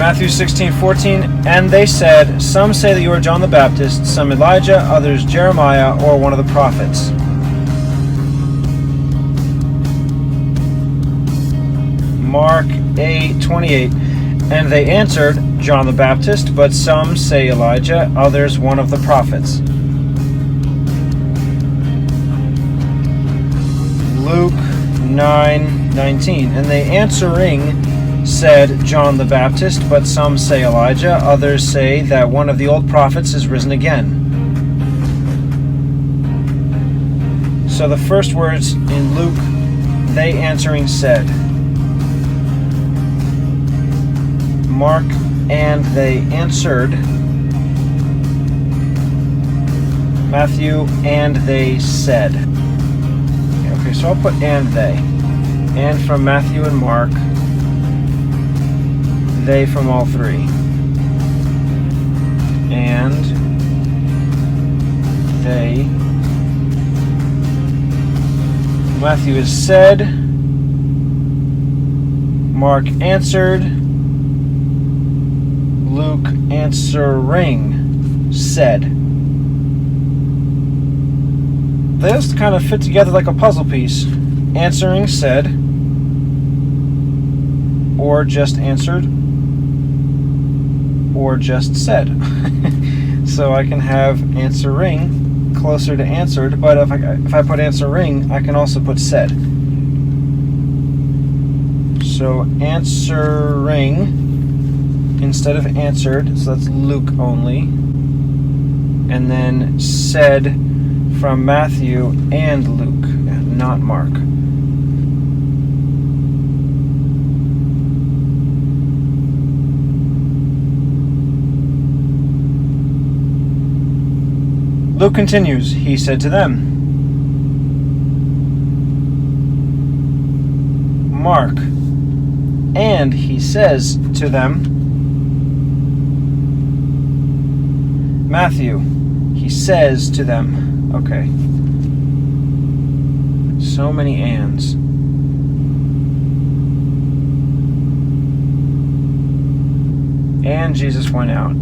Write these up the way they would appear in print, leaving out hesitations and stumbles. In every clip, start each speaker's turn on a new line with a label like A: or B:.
A: Matthew 16:14, and they said, some say that you are John the Baptist, some Elijah, others Jeremiah, or one of the prophets. Mark 8:28, and they answered, John the Baptist, but some say Elijah, others one of the prophets. Luke 9:19, and they answering said, John the Baptist, but some say Elijah, others say that one of the old prophets is risen again. So the first words in Luke, they answering said. Mark, and they answered. Matthew, and they said. Okay, so I'll put and they. And from Matthew and Mark. They from all three. And they. Matthew is said. Mark answered. Luke answering said. They just kind of fit together like a puzzle piece. Answering said. Or just answered. Or just said. So I can have answering closer to answered, but if I put answering, I can also put said. So answering instead of answered, so that's Luke only. And then said from Matthew and Luke, not Mark. Luke continues, he said to them. Mark, and he says to them. Matthew, he says to them. Okay. So many ands. And Jesus went out.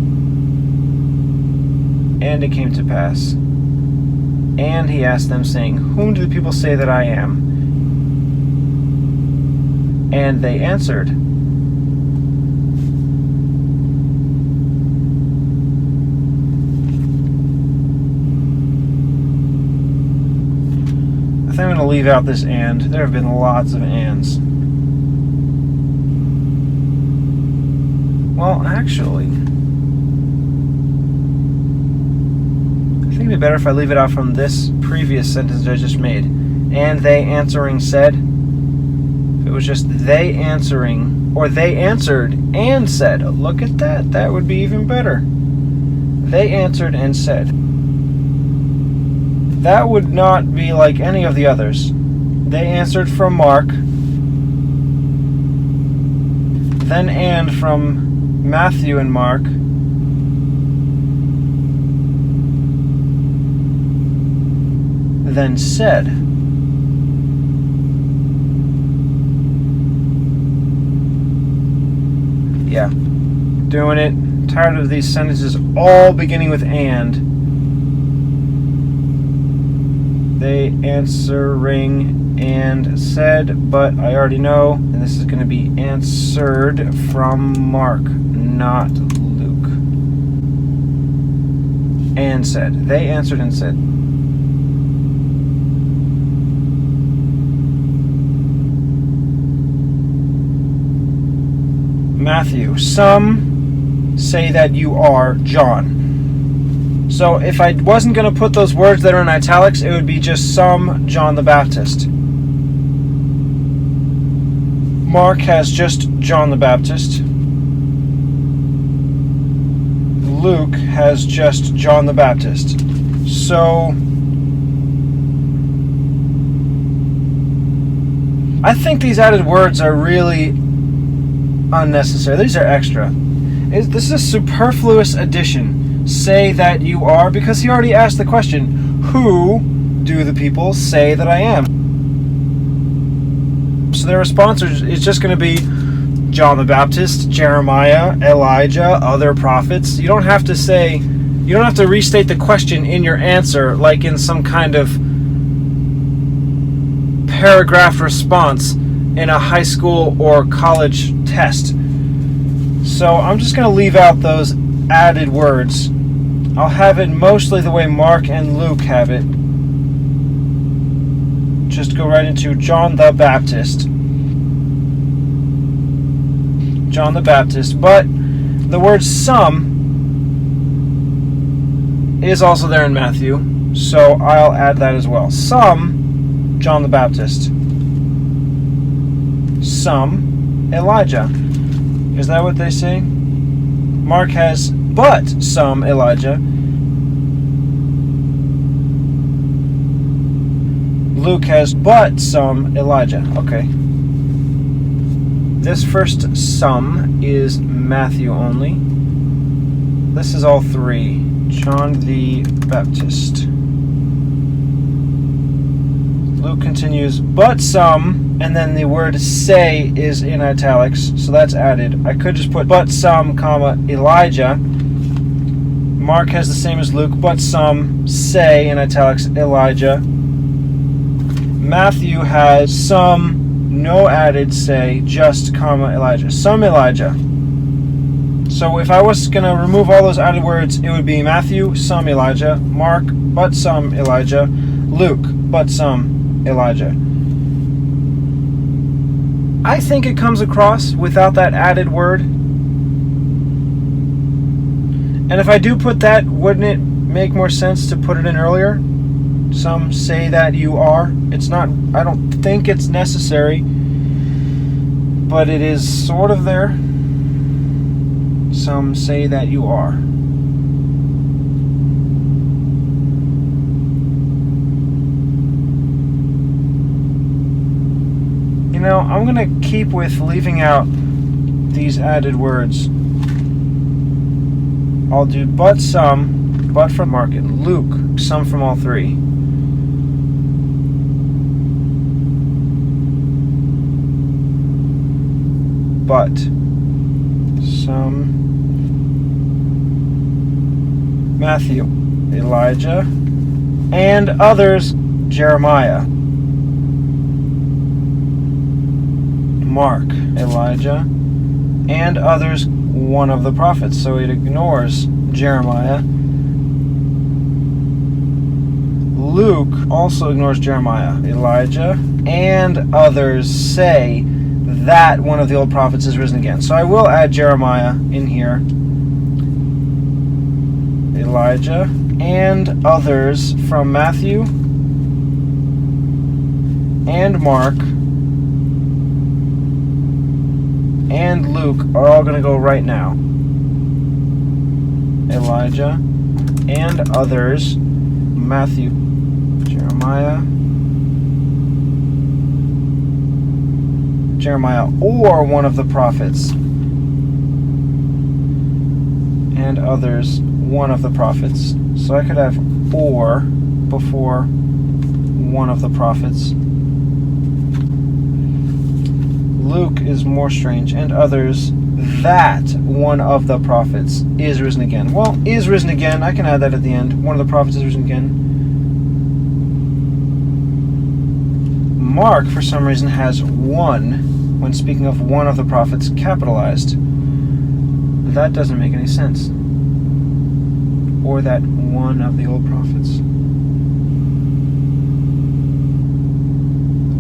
A: And it came to pass. And he asked them, saying, whom do the people say that I am? And they answered, I think I'm going to leave out this and. There have been lots of ands. Well, actually, it'd be better if I leave it out from this previous sentence that I just made. And they answering said. If it was just they answering, or they answered and said. Look at that. That would be even better. They answered and said. That would not be like any of the others. They answered from Mark. Then and from Matthew and Mark. Then said. Yeah, doing it. Tired of these sentences all beginning with and. They answering and said, but I already know, and this is going to be answered from Mark, not Luke. And said. They answered and said. Matthew, some say that you are John. So if I wasn't going to put those words that are in italics, it would be just some John the Baptist. Mark has just John the Baptist. Luke has just John the Baptist. So I think these added words are really unnecessary. These are extra. This is a superfluous addition. Say that you are, because he already asked the question, who do the people say that I am? So their response is just going to be John the Baptist, Jeremiah, Elijah, other prophets. You don't have to restate the question in your answer like in some kind of paragraph response in a high school or college test. So I'm just going to leave out those added words. I'll have it mostly the way Mark and Luke have it. Just go right into John the Baptist. John the Baptist. But the word some is also there in Matthew, so I'll add that as well. Some John the Baptist. Some Elijah. Is that what they say? Mark has but some Elijah. Luke has but some Elijah. Okay. This first some is Matthew only. This is all three. John the Baptist. Luke continues, but some, and then the word say is in italics, so that's added. I could just put but some, comma, Elijah. Mark has the same as Luke, but some, say, in italics, Elijah. Matthew has some, no added, say, just, comma, Elijah. Some Elijah. So if I was going to remove all those added words, it would be Matthew, some Elijah, Mark, but some Elijah, Luke, but some Elijah. I think it comes across without that added word. And if I do put that, wouldn't it make more sense to put it in earlier? Some say that you are. It's not, I don't think it's necessary, but it is sort of there. Some say that you are. You know, I'm going to keep with leaving out these added words. I'll do but some, but from Mark and Luke, some from all three. But some Matthew, Elijah, and others, Jeremiah. Mark, Elijah, and others, one of the prophets. So it ignores Jeremiah. Luke also ignores Jeremiah, Elijah, and others say that one of the old prophets is risen again. So I will add Jeremiah in here. Elijah, and others from Matthew and Mark and Luke are all going to go right now. Elijah and others, Matthew, Jeremiah, or one of the prophets, and others, one of the prophets. So I could have or before one of the prophets. Luke is more strange, and others, that one of the prophets is risen again. Well, is risen again, I can add that at the end. One of the prophets is risen again. Mark, for some reason, has one, when speaking of one of the prophets, capitalized. That doesn't make any sense. Or that one of the old prophets.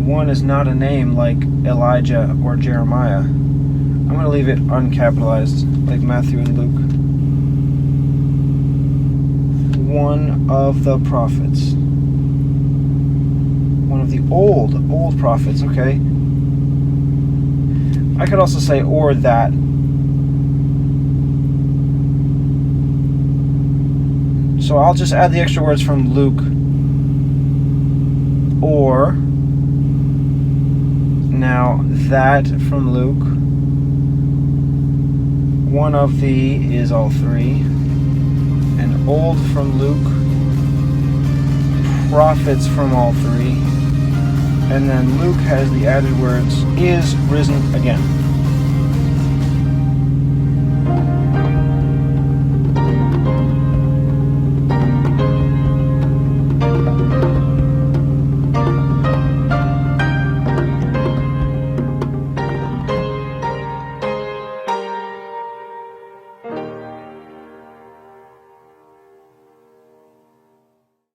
A: One is not a name like Elijah or Jeremiah. I'm going to leave it uncapitalized, like Matthew and Luke. One of the prophets. One of the old prophets, okay. I could also say, or that. So I'll just add the extra words from Luke. Or, now that from Luke. One of the is all three. And old from Luke. Prophets from all three. And then Luke has the added words, is risen again.